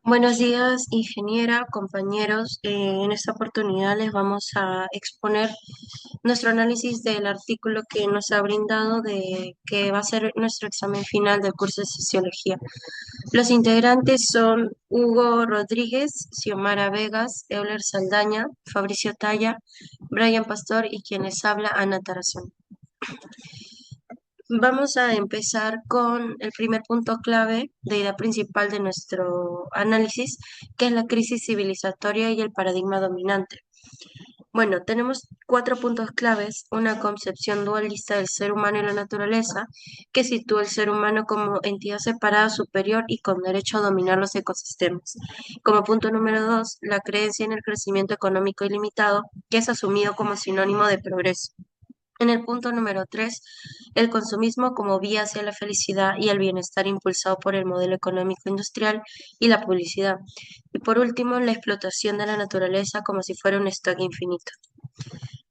Buenos días, ingeniera, compañeros. En esta oportunidad les vamos a exponer nuestro análisis del artículo que nos ha brindado de que va a ser nuestro examen final del curso de Sociología. Los integrantes son Hugo Rodríguez, Xiomara Vegas, Euler Saldaña, Fabricio Talla, Brian Pastor y quien les habla, Ana Tarazón. Vamos a empezar con el primer punto clave de idea principal de nuestro análisis, que es la crisis civilizatoria y el paradigma dominante. Bueno, tenemos cuatro puntos claves: una concepción dualista del ser humano y la naturaleza, que sitúa al ser humano como entidad separada, superior y con derecho a dominar los ecosistemas. Como punto número dos, la creencia en el crecimiento económico ilimitado, que es asumido como sinónimo de progreso. En el punto número 3, el consumismo como vía hacia la felicidad y el bienestar impulsado por el modelo económico industrial y la publicidad. Y por último, la explotación de la naturaleza como si fuera un stock infinito.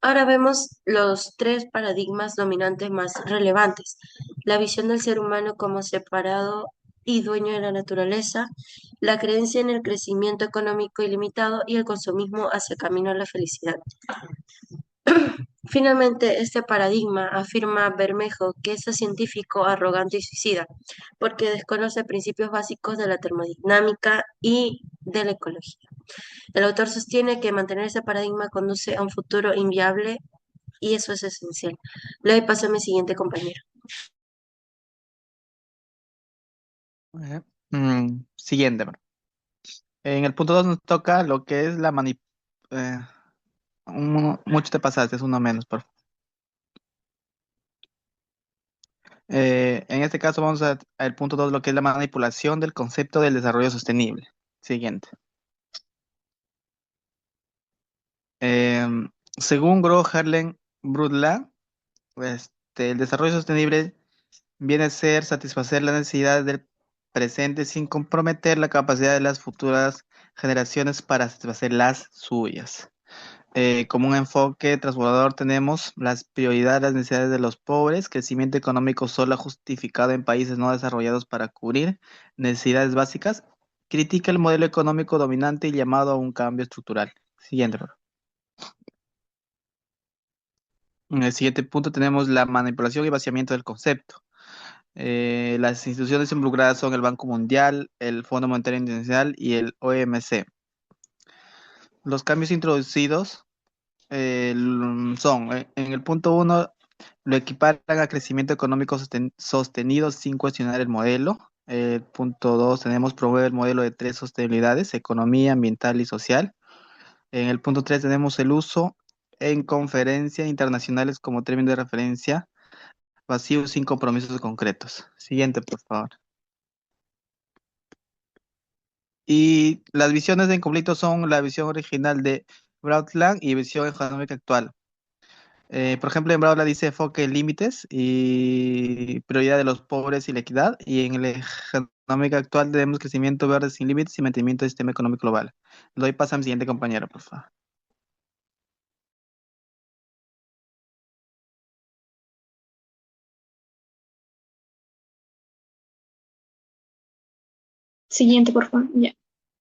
Ahora vemos los tres paradigmas dominantes más relevantes: la visión del ser humano como separado y dueño de la naturaleza, la creencia en el crecimiento económico ilimitado y el consumismo hacia camino a la felicidad. Finalmente, este paradigma, afirma Bermejo, que es científico, arrogante y suicida, porque desconoce principios básicos de la termodinámica y de la ecología. El autor sostiene que mantener ese paradigma conduce a un futuro inviable y eso es esencial. Le doy paso a mi siguiente compañero. Eh, Siguiente, bro. En el punto 2 nos toca lo que es la mucho te pasaste, es uno menos, por favor. En este caso vamos al punto 2, lo que es la manipulación del concepto del desarrollo sostenible. Siguiente. Eh, Según Gro Harlem Brundtland, el desarrollo sostenible viene a ser satisfacer las necesidades del presente sin comprometer la capacidad de las futuras generaciones para satisfacer las suyas. Como un enfoque transformador tenemos las prioridades, las necesidades de los pobres, crecimiento económico solo justificado en países no desarrollados para cubrir necesidades básicas, critica el modelo económico dominante y llamado a un cambio estructural. Siguiente, por favor. En el siguiente punto tenemos la manipulación y vaciamiento del concepto. Las instituciones involucradas son el Banco Mundial, el Fondo Monetario Internacional y el OMC. Los cambios introducidos son, en el punto uno, lo equiparan a crecimiento económico sostenido sin cuestionar el modelo. Punto 2, tenemos promover el modelo de tres sostenibilidades: economía, ambiental y social. En el punto 3 tenemos el uso en conferencias internacionales como término de referencia, vacío sin compromisos concretos. Siguiente, por favor. Y las visiones en conflicto son la visión original de Brundtland y visión económica actual. Por ejemplo, en Braula dice enfoque en límites y prioridad de los pobres y la equidad. Y en el económica actual tenemos crecimiento verde sin límites y mantenimiento del sistema económico global. Le doy paso a mi siguiente compañero, por favor. Siguiente, por favor. Ya.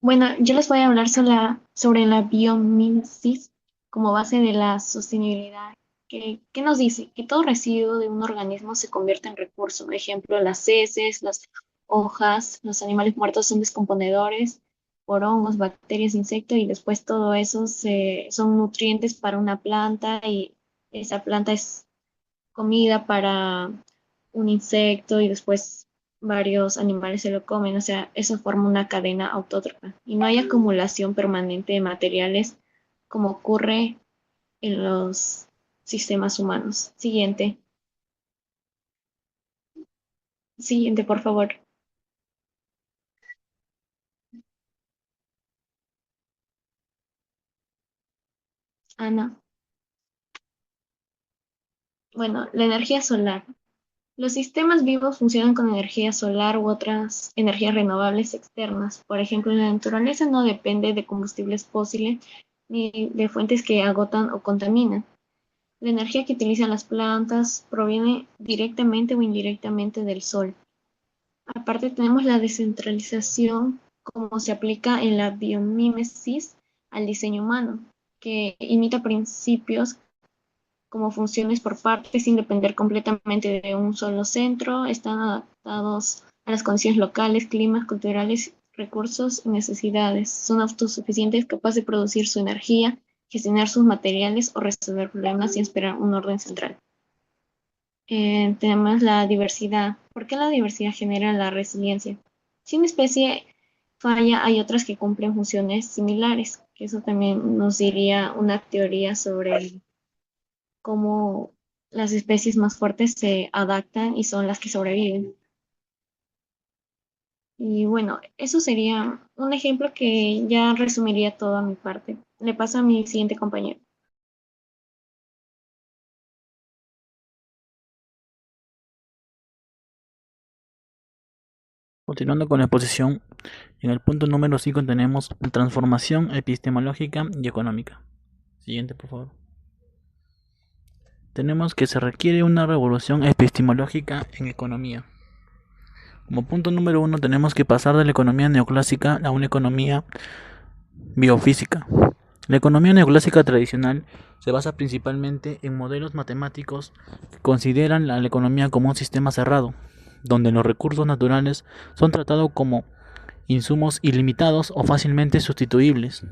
Bueno, yo les voy a hablar sobre la biomimesis como base de la sostenibilidad. ¿Qué nos dice? Que todo residuo de un organismo se convierte en recurso. Por ejemplo, las heces, las hojas, los animales muertos son descomponedores por hongos, bacterias, insectos, y después todo eso son nutrientes para una planta, y esa planta es comida para un insecto, y después varios animales se lo comen. O sea, eso forma una cadena autótrofa y no hay acumulación permanente de materiales como ocurre en los sistemas humanos. Siguiente, por favor, Ana. Bueno, la energía solar. Los sistemas vivos funcionan con energía solar u otras energías renovables externas. Por ejemplo, la naturaleza no depende de combustibles fósiles ni de fuentes que agotan o contaminan. La energía que utilizan las plantas proviene directamente o indirectamente del sol. Aparte, tenemos la descentralización como se aplica en la biomímesis al diseño humano, que imita principios como funciones por partes sin depender completamente de un solo centro, están adaptados a las condiciones locales, climas, culturales, recursos y necesidades. Son autosuficientes, capaces de producir su energía, gestionar sus materiales o resolver problemas sin esperar un orden central. Tenemos la diversidad. ¿Por qué la diversidad genera la resiliencia? Si una especie falla, hay otras que cumplen funciones similares, que eso también nos diría una teoría sobre cómo las especies más fuertes se adaptan y son las que sobreviven. Y bueno, eso sería un ejemplo que ya resumiría toda mi parte. Le paso a mi siguiente compañero. Continuando con la exposición, en el punto número 5 tenemos transformación epistemológica y económica. Siguiente, por favor. Tenemos que se requiere una revolución epistemológica en economía. Como punto número 1 tenemos que pasar de la economía neoclásica a una economía biofísica. La economía neoclásica tradicional se basa principalmente en modelos matemáticos que consideran a la economía como un sistema cerrado, donde los recursos naturales son tratados como insumos ilimitados o fácilmente sustituibles.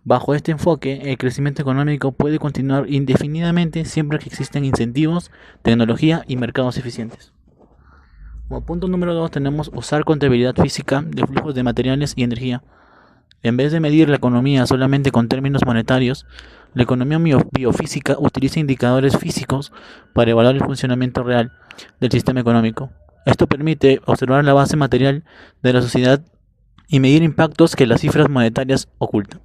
Bajo este enfoque, el crecimiento económico puede continuar indefinidamente siempre que existen incentivos, tecnología y mercados eficientes. Como punto número 2 tenemos usar contabilidad física de flujos de materiales y energía. En vez de medir la economía solamente con términos monetarios, la economía biofísica utiliza indicadores físicos para evaluar el funcionamiento real del sistema económico. Esto permite observar la base material de la sociedad y medir impactos que las cifras monetarias ocultan.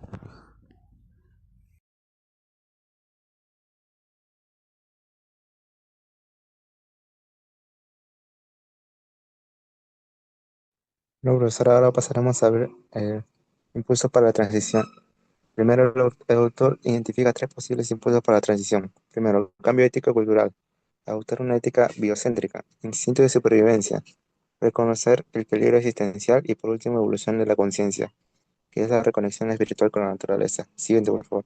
Bueno, profesor, ahora pasaremos a ver impulsos para la transición. Primero, el autor identifica tres posibles impulsos para la transición. Primero, cambio ético-cultural. Adoptar una ética biocéntrica. Instinto de supervivencia. Reconocer el peligro existencial. Y por último, evolución de la conciencia, que es la reconexión espiritual con la naturaleza. Siguiente, por favor.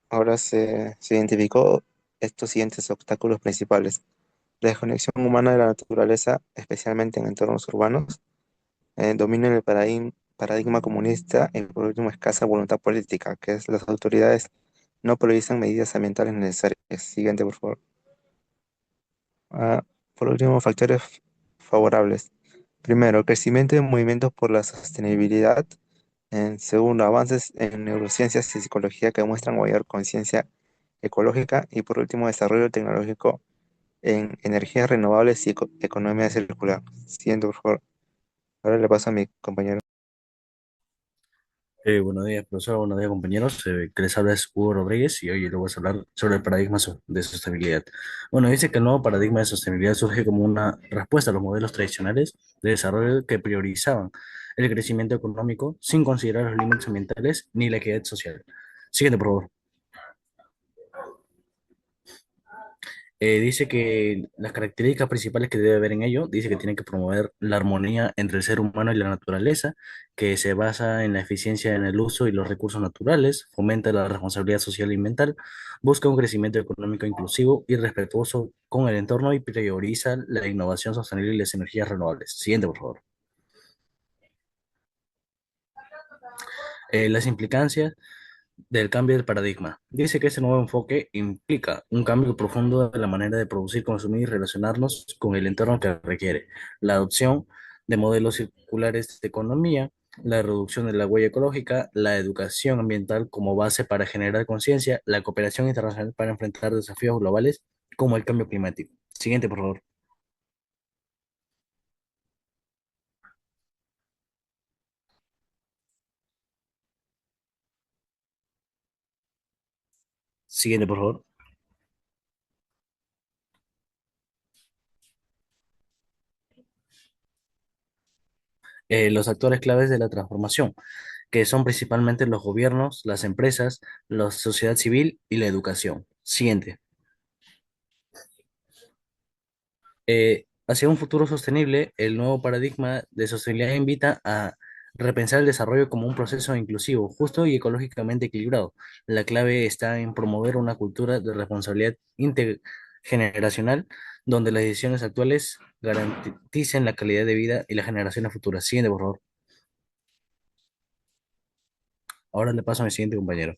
Ahora se identificó estos siguientes obstáculos principales. La desconexión humana de la naturaleza, especialmente en entornos urbanos. Dominan el paradigma comunista y por último escasa voluntad política, que es las autoridades no priorizan medidas ambientales necesarias. Siguiente, por favor. Ah, por último, factores favorables. Primero, crecimiento de movimientos por la sostenibilidad. Segundo, avances en neurociencias y psicología que muestran mayor conciencia ecológica. Y por último, desarrollo tecnológico en energías renovables y economía circular. Siguiente, por favor. Ahora le paso a mi compañero. Buenos días, profesor. Buenos días, compañeros. Que les habla es Hugo Rodríguez y hoy les voy a hablar sobre el paradigma de sostenibilidad. Bueno, dice que el nuevo paradigma de sostenibilidad surge como una respuesta a los modelos tradicionales de desarrollo que priorizaban el crecimiento económico sin considerar los límites ambientales ni la equidad social. Siguiente, por favor. Dice que las características principales que debe haber en ello, dice que tiene que promover la armonía entre el ser humano y la naturaleza, que se basa en la eficiencia en el uso y los recursos naturales, fomenta la responsabilidad social y ambiental, busca un crecimiento económico inclusivo y respetuoso con el entorno y prioriza la innovación sostenible y las energías renovables. Siguiente, por favor. Las implicancias del cambio del paradigma. Dice que ese nuevo enfoque implica un cambio profundo de la manera de producir, consumir y relacionarnos con el entorno que requiere, la adopción de modelos circulares de economía, la reducción de la huella ecológica, la educación ambiental como base para generar conciencia, la cooperación internacional para enfrentar desafíos globales como el cambio climático. Siguiente, por favor. Siguiente, por favor. Los actores claves de la transformación, que son principalmente los gobiernos, las empresas, la sociedad civil y la educación. Siguiente. Hacia un futuro sostenible, el nuevo paradigma de sostenibilidad invita a repensar el desarrollo como un proceso inclusivo, justo y ecológicamente equilibrado. La clave está en promover una cultura de responsabilidad intergeneracional donde las decisiones actuales garanticen la calidad de vida y las generaciones futuras. Siguiente, por favor. Ahora le paso a mi siguiente compañero.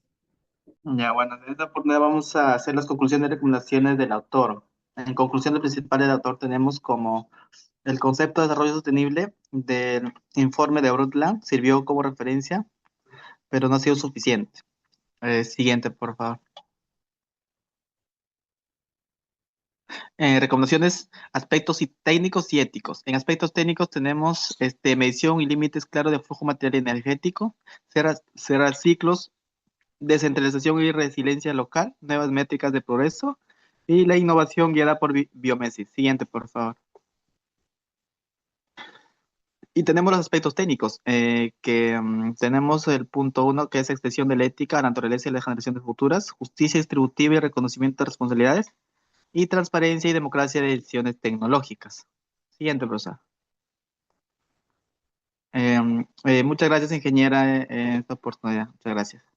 Ya, bueno, en esta oportunidad vamos a hacer las conclusiones y recomendaciones del autor. En conclusión, el principal del autor tenemos como el concepto de desarrollo sostenible del informe de Brundtland sirvió como referencia, pero no ha sido suficiente. Siguiente, por favor. Recomendaciones, aspectos técnicos y éticos. En aspectos técnicos tenemos medición y límites claros de flujo material y energético, cerrar ciclos, descentralización y resiliencia local, nuevas métricas de progreso y la innovación guiada por biomesis. Siguiente, por favor. Y tenemos los aspectos técnicos, tenemos el punto uno, que es extensión de la ética a la naturaleza y las generaciones futuras, justicia distributiva y reconocimiento de responsabilidades, y transparencia y democracia de decisiones tecnológicas. Siguiente, profesor. Muchas gracias, ingeniera, en esta oportunidad. Muchas gracias.